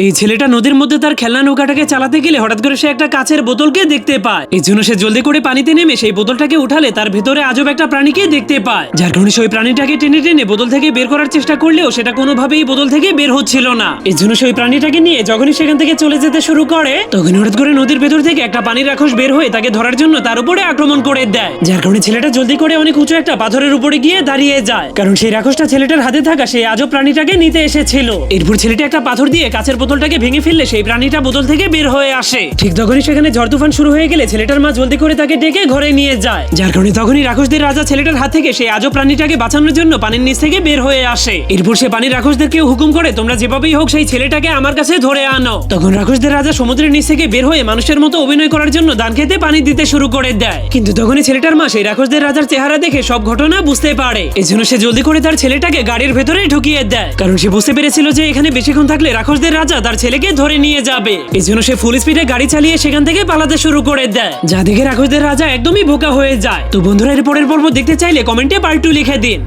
এই ছেলেটা নদীর মধ্যে তার খেলনা নৌকাটাকে চালাতে গেলে হঠাৎ করে সে একটা কাচের বোতলকে দেখতে পায়। এই জন্য সে জলদি করে পানিতে নেমে সেই বোতলটাকে উঠালে তার ভেতরে আজব একটা প্রাণীকে দেখতে পায়, যার কারণে সেই প্রাণীটাকে টেনে টেনে বোতল থেকে বের করার চেষ্টা করলেও সেটা কোনোভাবেই বোতল থেকে বের হচ্ছিল না। এই জন্য সেই প্রাণীটাকে নিয়ে যখনই সেখান থেকে চলে যেতে শুরু করে তখন হঠাৎ করে নদীর ভেতর থেকে একটা পানির রাক্ষস বের হয়ে তাকে ধরার জন্য তার উপরে আক্রমণ করে দেয়, যার কারণে ছেলেটা জলদি করে অনেক উঁচু একটা পাথরের উপরে গিয়ে দাঁড়িয়ে যায়, কারণ সেই রাক্ষসটা ছেলেটার হাতে থাকা সেই আজব প্রাণীটাকে নিতে এসেছিল। এরপর ছেলেটা একটা পাথর দিয়ে কাচের বোতলটাকে ভেঙে ফেললে সেই প্রাণীটা বোতল থেকে বের হয়ে আসে। ঠিক তখনই সেখানে ঝড় তুফান শুরু হয়ে গেলে ছেলেটার মা জলদি করে তাকে ডেকে ঘরে নিয়ে যায়, যার কারণে তখনই রাক্ষসদের রাজা ছেলেটার হাত থেকে সেই আজব প্রাণীটাকে বাঁচানোর জন্য পানির নিচ থেকে বের হয়ে আসে। এরপর সে পানির রাক্ষসদেরকে হুকুম করে তোমরা যেভাবেই হোক সেই ছেলেটাকে আমার কাছে ধরে আনো। তখন রাক্ষসদের রাজা সমুদ্রের নিচ থেকে বের হয়ে মানুষের মতো অভিনয় করার জন্য দান খেতে পানি দিতে শুরু করে দেয়, কিন্তু তখনই ছেলেটার মা সেই রাক্ষসদের রাজার চেহারা দেখে সব ঘটনা বুঝতে পারে। এজন্য সে জলদি করে তার ছেলেটাকে গাড়ির ভেতরে ঢুকিয়ে দেয়, কারণ সে বুঝতে পেরেছিল যে এখানে বেশিক্ষণ থাকলে রাক্ষসদের রাজা তার ছেলেকে ধরে নিয়ে যাবে। এজন্য সে ফুল স্পিডে গাড়ি চালিয়ে সেখান থেকে পালাতে শুরু করে দেয়, যা দেখে রাক্ষসদের রাজা একদমই বোকা হয়ে যায়। তো বন্ধুরা, এর পরের পর্ব দেখতে চাইলে কমেন্টে পার্ট 2 লিখে দিন।